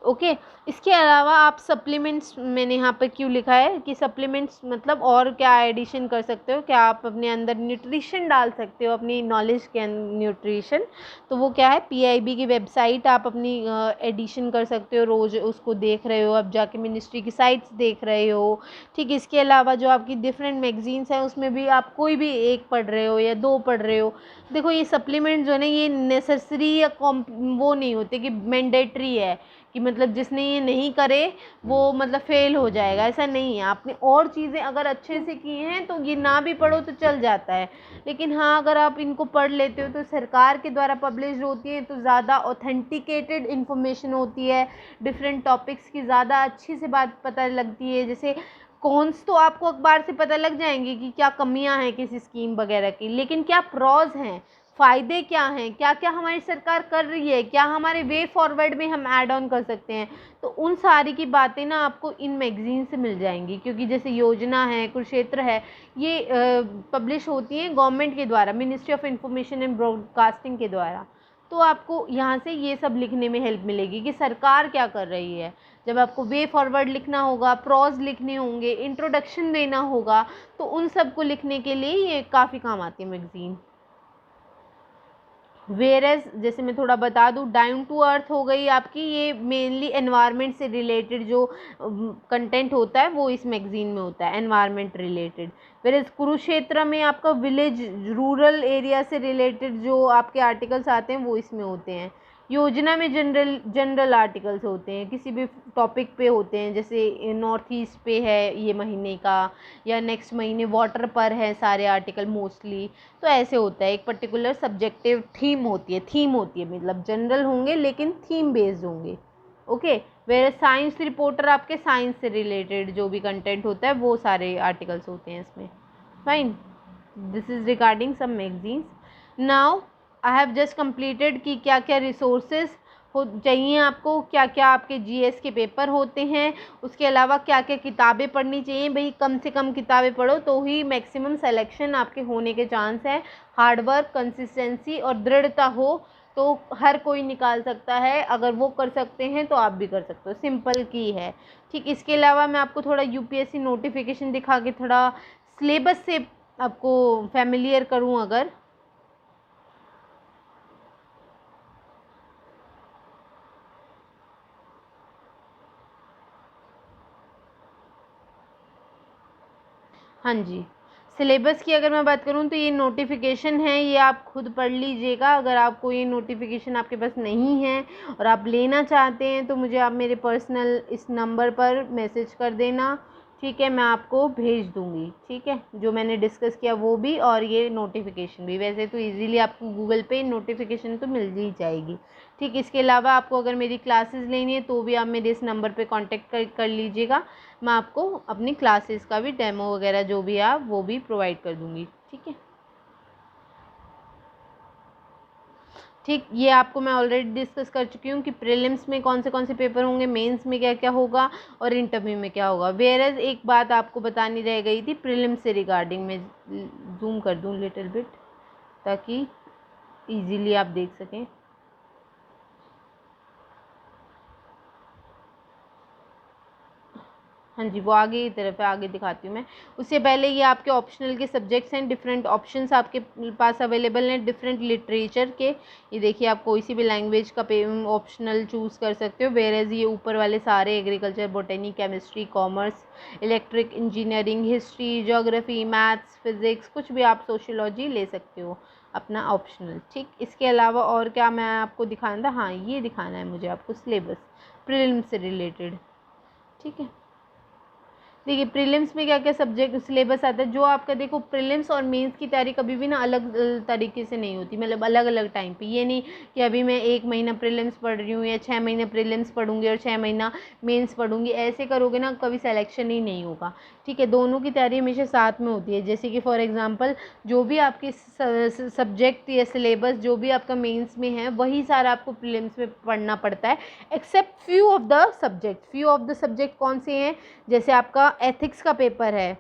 ओके, इसके अलावा आप सप्लीमेंट्स, मैंने यहाँ पर क्यों लिखा है कि सप्लीमेंट्स मतलब और क्या एडिशन कर सकते हो, क्या आप अपने अंदर न्यूट्रिशन डाल सकते हो, अपनी नॉलेज के न्यूट्रिशन, तो वो क्या है, पीआईबी की वेबसाइट आप अपनी एडिशन कर सकते हो, रोज़ उसको देख रहे हो, अब जाके मिनिस्ट्री की साइट्स देख रहे हो। ठीक, इसके अलावा जो आपकी डिफरेंट मैगजीन्स हैं उसमें भी आप कोई भी एक पढ़ रहे हो या दो पढ़ रहे हो। देखो ये सप्लीमेंट जो है ना, ये नेसेसरी या वो नहीं होते कि मैंडेटरी है कि मतलब जिसने ये नहीं करे वो मतलब फेल हो जाएगा, ऐसा नहीं है। आपने और चीज़ें अगर अच्छे से की हैं तो ये ना भी पढ़ो तो चल जाता है, लेकिन हाँ अगर आप इनको पढ़ लेते हो तो सरकार के द्वारा पब्लिश होती है तो ज़्यादा ऑथेंटिकेटेड इन्फॉर्मेशन होती है, डिफरेंट टॉपिक्स की ज़्यादा अच्छी से बात पता लगती है। जैसे कॉन्स तो आपको अखबार से पता लग जाएंगे कि क्या कमियां हैं किसी स्कीम वगैरह की, लेकिन क्या प्रॉज हैं, फ़ायदे क्या हैं, क्या क्या हमारी सरकार कर रही है, क्या हमारे वे फॉरवर्ड में हम ऐड ऑन कर सकते हैं, तो उन सारी की बातें ना आपको इन मैगजीन से मिल जाएंगी। क्योंकि जैसे योजना है, कुरुक्षेत्र है, ये पब्लिश होती हैं गवर्नमेंट के द्वारा, ministry of information and broadcasting के द्वारा, तो आपको यहाँ से ये सब लिखने में हेल्प मिलेगी कि सरकार क्या कर रही है। जब आपको वे फॉरवर्ड लिखना होगा, प्रॉज लिखने होंगे, इंट्रोडक्शन देना होगा, तो उन सब को लिखने के लिए ये काफ़ी काम आती है मैगज़ीन। वेयरएज जैसे मैं थोड़ा बता दूँ, डाउन टू अर्थ हो गई आपकी, ये मेनली एनवायरनमेंट से रिलेटेड जो कंटेंट होता है वो इस मैगज़ीन में होता है, एनवायरनमेंट रिलेटेड। वेयरएज कुरुक्षेत्र में आपका विलेज रूरल एरिया से रिलेटेड जो आपके आर्टिकल्स आते हैं वो इसमें होते हैं। योजना में जनरल आर्टिकल्स होते हैं, किसी भी टॉपिक पे होते हैं, जैसे नॉर्थ ईस्ट पे है ये महीने का, या नेक्स्ट महीने वाटर पर है सारे आर्टिकल मोस्टली। तो ऐसे होता है, एक पर्टिकुलर सब्जेक्टिव थीम होती है, मतलब जनरल होंगे लेकिन थीम बेस्ड होंगे। ओके, वेयर साइंस रिपोर्टर आपके साइंस से रिलेटेड जो भी कंटेंट होता है वो सारे आर्टिकल्स होते हैं इसमें। Fine, this is regarding some magazines. Now I have just completed कि क्या क्या रिसोर्सेज हो चाहिए आपको, क्या क्या आपके जीएस के पेपर होते हैं, उसके अलावा क्या क्या किताबें पढ़नी चाहिए। भाई कम से कम किताबें पढ़ो तो ही मैक्सिमम सिलेक्शन आपके होने के चांस है। हार्डवर्क, कंसिस्टेंसी और दृढ़ता हो तो हर कोई निकाल सकता है, अगर वो कर सकते हैं तो आप भी कर सकते हो, सिंपल की है। ठीक, इसके अलावा मैं आपको थोड़ा यूपीएससी नोटिफिकेशन दिखा के थोड़ा सिलेबस से आपको फैमिलियर करूं अगर। हाँ जी, सिलेबस की अगर मैं बात करूँ तो ये नोटिफिकेशन है, ये आप खुद पढ़ लीजिएगा। अगर आपको ये नोटिफिकेशन आपके पास नहीं है और आप लेना चाहते हैं तो मुझे आप मेरे पर्सनल इस नंबर पर मैसेज कर देना, ठीक है, मैं आपको भेज दूँगी। ठीक है, जो मैंने डिस्कस किया वो भी और ये नोटिफिकेशन भी। वैसे तो इजीली आपको गूगल पे नोटिफिकेशन तो मिल ही जाएगी। ठीक, इसके अलावा आपको अगर मेरी क्लासेस लेनी है तो भी आप मेरे इस नंबर पे कांटेक्ट कर लीजिएगा। मैं आपको अपनी क्लासेस का भी डेमो वगैरह जो भी आप वो भी प्रोवाइड कर दूँगी। ठीक है, ठीक, ये आपको मैं ऑलरेडी डिस्कस कर चुकी हूँ कि प्रीलिम्स में कौन से पेपर होंगे, मेंस में क्या क्या होगा और इंटरव्यू में क्या होगा। वेयरएज एक बात आपको बतानी रह गई थी प्रीलिम्स से रिगार्डिंग, मैं जूम कर दूँ लिटिल बिट ताकि इजीली आप देख सकें। हाँ जी, वो आगे की तरफ है, आगे दिखाती हूँ मैं। उससे पहले ये आपके ऑप्शनल के सब्जेक्ट्स हैं, डिफरेंट ऑप्शंस आपके पास अवेलेबल हैं डिफरेंट लिटरेचर के। ये देखिए, आप कोई सी भी लैंग्वेज का ऑप्शनल चूज़ कर सकते हो। वेयर ये ऊपर वाले सारे agriculture, बोटेनी, chemistry, commerce, electric, engineering, history, geography, maths, physics, कुछ भी आप सोशियोलॉजी ले सकते हो अपना ऑप्शनल। ठीक, इसके अलावा और क्या मैं आपको दिखाना था, हाँ ये दिखाना है मुझे आपको सिलेबस प्रीलिम्स से रिलेटेड। ठीक है, देखिए प्रीलिम्स में क्या क्या सब्जेक्ट सिलेबस आता है। जो आपका देखो, प्रीलिम्स और मेंस की तैयारी कभी भी ना अलग तरीके से नहीं होती, मतलब अलग अलग टाइम पे। ये नहीं कि अभी मैं 1 महीना प्रीलिम्स पढ़ रही हूँ या 6 महीने प्रीलिम्स पढ़ूंगी और 6 महीना मेंस पढ़ूंगी, ऐसे करोगे ना कभी सिलेक्शन ही नहीं होगा। ठीक है, दोनों की तैयारी हमेशा साथ में होती है। जैसे कि फॉर एग्जाम्पल जो भी आपके सब्जेक्ट या सिलेबस जो भी आपका मेंस में है वही सारा आपको प्रीलिम्स में पढ़ना पड़ता है, except few of the subject. Few of the subject कौन से हैं, जैसे आपका एथिक्स का पेपर है।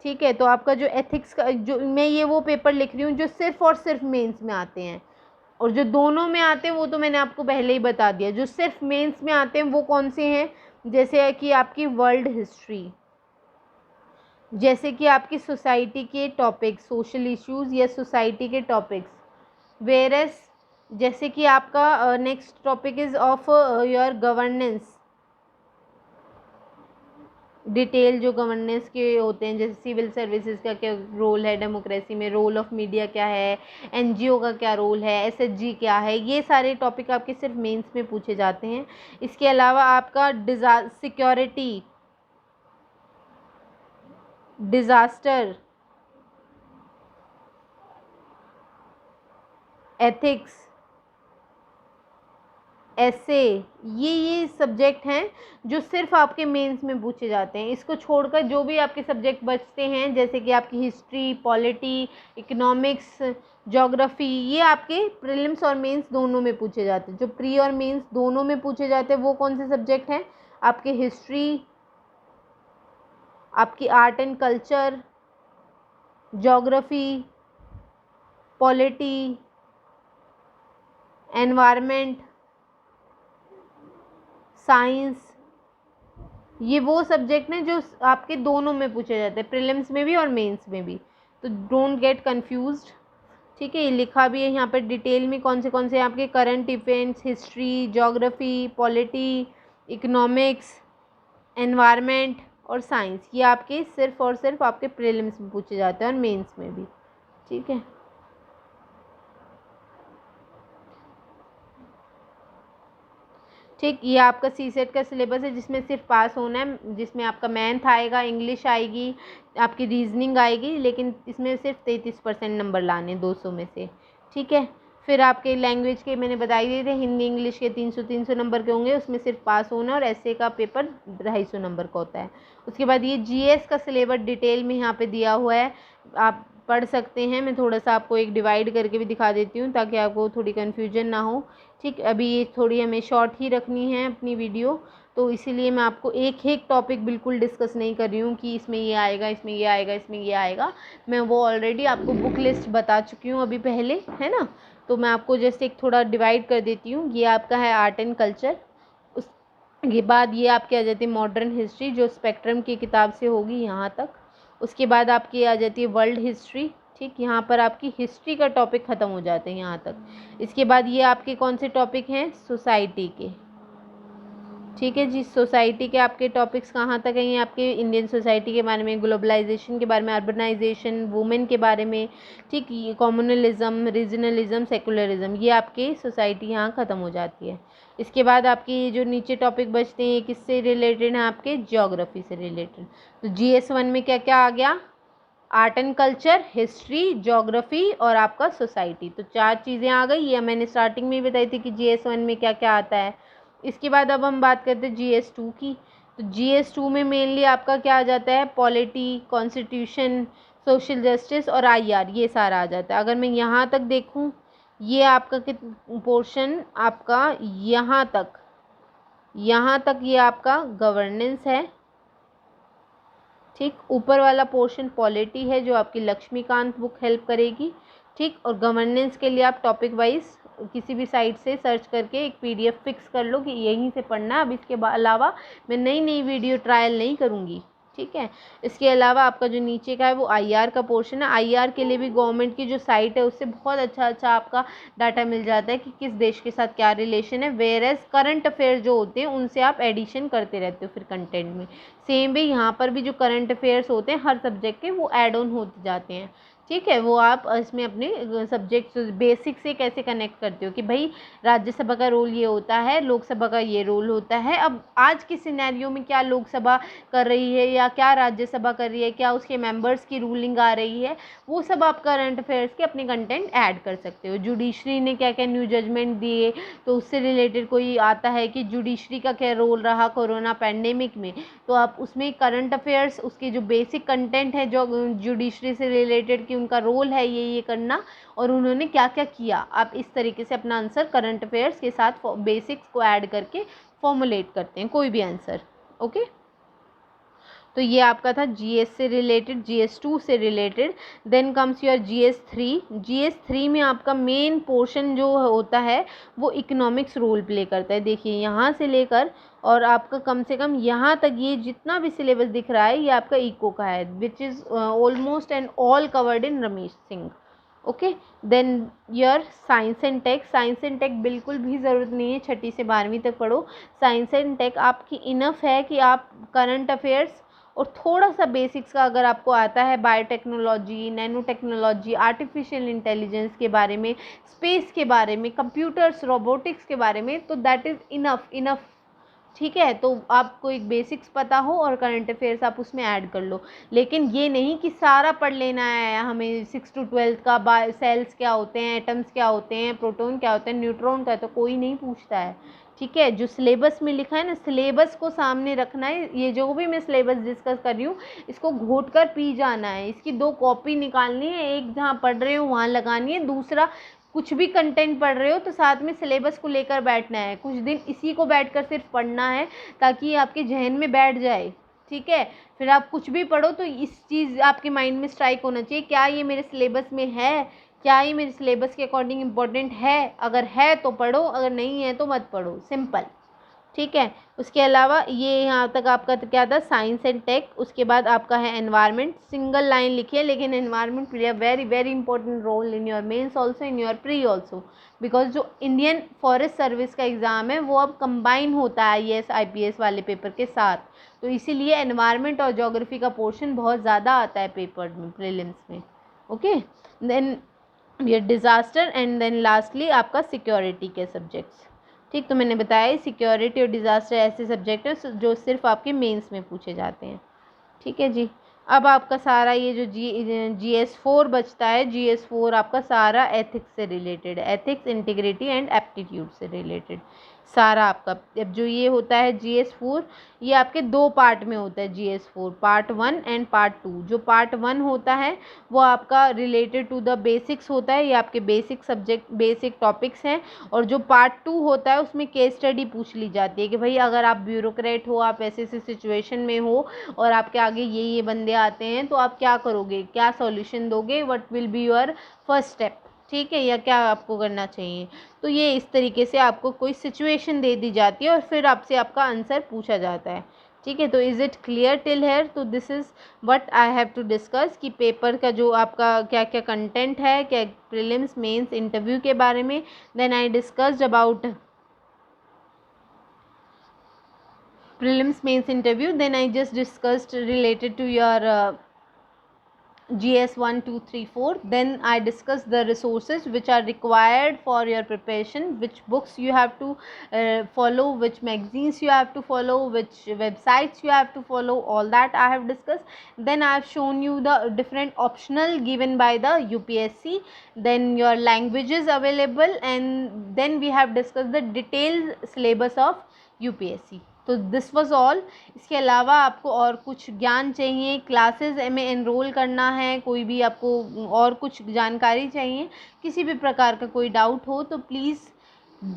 ठीक है, तो आपका जो एथिक्स का, जो मैं ये वो पेपर लिख रही हूँ जो सिर्फ और सिर्फ मेंस में आते हैं, और जो दोनों में आते हैं वो तो मैंने आपको पहले ही बता दिया। जो सिर्फ मेंस में आते हैं वो कौन से हैं, जैसे कि आपकी वर्ल्ड हिस्ट्री, जैसे कि आपकी सोसाइटी के टॉपिक्स, सोशल इश्यूज या सोसाइटी के टॉपिक्स। वेरस जैसे कि आपका next topic is of your governance, detail जो गवर्नेंस के होते हैं, जैसे सिविल सर्विसेज का क्या रोल है डेमोक्रेसी में, रोल ऑफ मीडिया क्या है, एनजीओ का क्या रोल है, एसएचजी क्या है, ये सारे टॉपिक आपके सिर्फ मेंस में पूछे जाते हैं। इसके अलावा आपका सिक्योरिटी, डिज़ास्टर, एथिक्स, ऐसे, ये सब्जेक्ट हैं जो सिर्फ आपके मेंस में पूछे जाते हैं। इसको छोड़कर जो भी आपके सब्जेक्ट बचते हैं, जैसे कि आपकी हिस्ट्री, पॉलिटी, इकोनॉमिक्स, ज्योग्राफी, ये आपके प्रीलिम्स और मेंस दोनों में पूछे जाते हैं। जो प्री और मेंस दोनों में पूछे जाते हैं वो कौन से सब्जेक्ट हैं, आपके हिस्ट्री, आपकी art and culture, geography, polity, environment, science. ये वो सब्जेक्ट हैं जो आपके दोनों में पूछे जाते हैं, प्रीलिम्स में भी और मेंस में भी। तो डोंट गेट कंफ्यूज्ड। ठीक है, ये लिखा भी है यहाँ पर डिटेल में कौन से आपके current events, history, geography, polity, economics, environment और साइंस, ये आपके सिर्फ और सिर्फ आपके प्रीलिम्स में पूछे जाते हैं और मेंस में भी। ठीक है, ठीक, ये आपका सीसेट का सिलेबस है जिसमें सिर्फ पास होना है, जिसमें आपका मैथ आएगा, इंग्लिश आएगी, आपकी रीजनिंग आएगी, लेकिन इसमें सिर्फ 33% नंबर लाने 200 में से। ठीक है, फिर आपके लैंग्वेज के मैंने बता ही दिए थे, हिंदी इंग्लिश के 300 नंबर के होंगे, उसमें सिर्फ पास होना, और ऐसे का पेपर 250 नंबर का होता है। उसके बाद ये जीएस का सिलेबस डिटेल में यहाँ पे दिया हुआ है, आप पढ़ सकते हैं। मैं थोड़ा सा आपको एक डिवाइड करके भी दिखा देती हूँ ताकि आपको थोड़ी कन्फ्यूजन ना हो। ठीक, अभी ये थोड़ी हमें शॉर्ट ही रखनी है अपनी वीडियो, तो इसीलिए मैं आपको एक एक टॉपिक बिल्कुल डिस्कस नहीं कर रही हूँ कि इसमें ये आएगा, इसमें ये आएगा, इसमें ये आएगा। मैं वो ऑलरेडी आपको बुक लिस्ट बता चुकी हूँ अभी पहले, है ना। तो मैं आपको जैसे एक थोड़ा डिवाइड कर देती हूँ। ये आपका है आर्ट एंड कल्चर, उसके बाद ये आपकी आ जाती है मॉडर्न हिस्ट्री जो स्पेक्ट्रम की किताब से होगी यहाँ तक। उसके बाद आपकी आ जाती है वर्ल्ड हिस्ट्री। ठीक, यहाँ पर आपकी हिस्ट्री का टॉपिक ख़त्म हो जाते हैं यहाँ तक। इसके बाद ये आपके कौन से टॉपिक हैं, सोसाइटी के। ठीक है जी, सोसाइटी के आपके टॉपिक्स कहाँ तक हैं, ये आपके इंडियन सोसाइटी के बारे में, ग्लोबलाइजेशन के बारे में, अर्बनाइजेशन, वुमेन के बारे में। ठीक, ये कॉम्युनलिज्म, रीजनलिज्म, सेकुलरिज्म, ये आपकी सोसाइटी यहाँ ख़त्म हो जाती है। इसके बाद आपकी जो नीचे टॉपिक बचते हैं किससे रिलेटेड हैं, आपके ज्योग्राफी से रिलेटेड। तो GS1 में क्या क्या आ गया, art and culture, history, geography और आपका सोसाइटी। तो 4 चीज़ें आ गई। ये मैंने स्टार्टिंग में ही बताई थी कि GS1 में क्या क्या आता है। इसके बाद अब हम बात करते हैं GS2 की। तो GS2 में मेनली आपका क्या आ जाता है, पॉलिटी, कॉन्स्टिट्यूशन, सोशल जस्टिस और IR, ये सारा आ जाता है। अगर मैं यहाँ तक देखूँ, ये आपका पोर्शन आपका यहाँ तक ये आपका गवर्नेंस है। ठीक, ऊपर वाला पोर्शन पॉलिटी है जो आपकी लक्ष्मीकांत बुक हेल्प करेगी। ठीक, और गवर्नेंस के लिए आप टॉपिक वाइज किसी भी साइट से सर्च करके एक PDF फिक्स कर लो कि यहीं से पढ़ना। अब इसके अलावा मैं नई वीडियो ट्रायल नहीं करूँगी। ठीक है, इसके अलावा आपका जो नीचे का है वो IR का पोर्शन है। IR के लिए भी गवर्नमेंट की जो साइट है उससे बहुत अच्छा आपका डाटा मिल जाता है कि किस देश के साथ क्या रिलेशन है। वेयर एज करंट अफेयर जो होते हैं उनसे आप एडिशन करते रहते हो फिर कंटेंट में। सेम भी यहाँ पर भी जो करंट अफेयर्स होते हैं हर सब्जेक्ट के, वो ऐड ऑन होते जाते हैं। ठीक है, वो आप इसमें अपने सब्जेक्ट बेसिक से कैसे कनेक्ट करते हो कि भाई राज्यसभा का रोल ये होता है, लोकसभा का ये रोल होता है। अब आज की सिनेरियो में क्या लोकसभा कर रही है या क्या राज्यसभा कर रही है, क्या उसके मेंबर्स की रूलिंग आ रही है, वो सब आप करंट अफेयर्स के अपने कंटेंट ऐड कर सकते हो। जुडिशरी ने क्या क्या न्यू जजमेंट दिए, तो उससे रिलेटेड कोई आता है कि जुडिशरी का क्या रोल रहा कोरोना पैंडेमिक में, तो आप उसमें करंट अफेयर्स उसके जो बेसिक कंटेंट है जो जुडिशरी से रिलेटेड कि उनका रोल है ये करना और उन्होंने क्या क्या किया, आप इस तरीके से अपना आंसर करंट अफेयर्स के साथ बेसिक्स को ऐड करके फॉर्मुलेट करते हैं कोई भी आंसर। ओके, तो ये आपका था GS से रिलेटेड, GS2 से related. Then comes your GS3। GS3 में आपका मेन पोर्शन जो होता है वो इकोनॉमिक्स रोल प्ले करता है। देखिए यहाँ से लेकर और आपका कम से कम यहाँ तक ये जितना भी सिलेबस दिख रहा है ये आपका इको का है, which is almost and all covered in Ramesh Singh. Okay, then your science and tech. Science and tech बिल्कुल भी ज़रूरत नहीं है, 6ठी से 12वीं तक पढ़ो। साइंस एंड टेक आपकी इनफ है कि आप करंट अफेयर्स और थोड़ा सा बेसिक्स का अगर आपको आता है, biotechnology, nano technology, artificial intelligence के बारे में, स्पेस के बारे में, कंप्यूटर्स, रोबोटिक्स के बारे में, तो दैट इज़ इनफ। ठीक है, तो आपको एक बेसिक्स पता हो और करंट अफेयर्स आप उसमें ऐड कर लो। लेकिन ये नहीं कि सारा पढ़ लेना है हमें 6 to 12 का, सेल्स क्या होते हैं, एटम्स क्या होते हैं, प्रोटॉन क्या होते हैं, न्यूट्रॉन क्या, तो कोई नहीं पूछता है। ठीक है, जो सिलेबस में लिखा है ना, सिलेबस को सामने रखना है। ये जो भी मैं सिलेबस डिस्कस कर रही हूँ इसको घोट कर पी जाना है। इसकी 2 कॉपी निकालनी है, एक जहाँ पढ़ रहे हो वहाँ लगानी है, दूसरा कुछ भी कंटेंट पढ़ रहे हो तो साथ में सिलेबस को लेकर बैठना है। कुछ दिन इसी को बैठकर सिर्फ पढ़ना है ताकि ये आपके जहन में बैठ जाए। ठीक है, फिर आप कुछ भी पढ़ो तो इस चीज़ आपके माइंड में स्ट्राइक होना चाहिए, क्या ये मेरे सिलेबस में है, क्या ये मेरे सिलेबस के अकॉर्डिंग इम्पोर्टेंट है। अगर है तो पढ़ो, अगर नहीं है तो मत पढ़ो, सिंपल। ठीक है, उसके अलावा ये यहाँ तक आपका तो क्या था, साइंस एंड टेक। उसके बाद आपका है एनवायरनमेंट। सिंगल लाइन लिखिए, लेकिन environment play a very very important role in your mains also, in your pre also, because जो इंडियन फॉरेस्ट सर्विस का एग्ज़ाम है वो अब कंबाइन होता है IAS IPS वाले पेपर के साथ, तो इसीलिए एनवायरनमेंट और ज्योग्राफी का पोर्शन बहुत ज़्यादा आता है पेपर में, प्रीलिम्स में। ओके, देन ये डिज़ास्टर एंड देन लास्टली आपका सिक्योरिटी के सब्जेक्ट्स। ठीक, तो मैंने बताया सिक्योरिटी और डिज़ास्टर ऐसे सब्जेक्ट हैं जो सिर्फ आपके मेंस में पूछे जाते हैं। ठीक है जी। अब आपका सारा ये जो GS4 बचता है, GS4 आपका सारा एथिक्स से रिलेटेड है, एथिक्स, इंटीग्रिटी एंड एप्टीट्यूड से रिलेटेड सारा आपका। अब जो ये होता है GS4, ये आपके 2 पार्ट में होता है GS4, पार्ट 1 एंड पार्ट 2। जो पार्ट 1 होता है वो आपका रिलेटेड टू द बेसिक्स होता है, ये आपके बेसिक सब्जेक्ट, बेसिक टॉपिक्स हैं। और जो पार्ट 2 होता है उसमें केस स्टडी पूछ ली जाती है कि भाई अगर आप ब्यूरोक्रेट हो, आप ऐसे ऐसे सिचुएशन में हो और आपके आगे ये बंदे आते हैं तो आप क्या करोगे, क्या सॉल्यूशन दोगे, what will be your first step, ठीक है, या क्या आपको करना चाहिए। तो ये इस तरीके से आपको कोई सिचुएशन दे दी जाती है और फिर आपसे आपका आंसर पूछा जाता है। ठीक है, तो is it clear till here? तो this is what I have to discuss कि पेपर का जो आपका क्या क्या कंटेंट है, क्या प्रीलिम्स, मेंस, इंटरव्यू के बारे में। Then I discussed about prelims, mains, interview. Then I just discussed related to your GS 1, 2, 3, 4. Then I discussed the resources which are required for your preparation, which books you have to follow, which magazines you have to follow, which websites you have to follow, all that I have discussed. Then I have shown you the different optional given by the UPSC, then your languages available, and then we have discussed the detailed syllabus of UPSC. तो दिस वॉज ऑल। इसके अलावा आपको और कुछ ज्ञान चाहिए, क्लासेस में एनरोल करना है, कोई भी आपको और कुछ जानकारी चाहिए, किसी भी प्रकार का कोई डाउट हो तो प्लीज़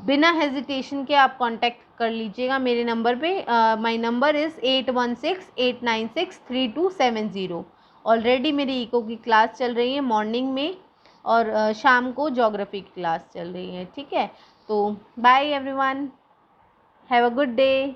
बिना हेजिटेशन के आप कांटेक्ट कर लीजिएगा मेरे नंबर पे। My number is 8168963270। ऑलरेडी मेरी इको की क्लास चल रही है मॉर्निंग में और शाम को ज्योग्राफी की क्लास चल रही है। ठीक है, तो bye everyone, have a good day.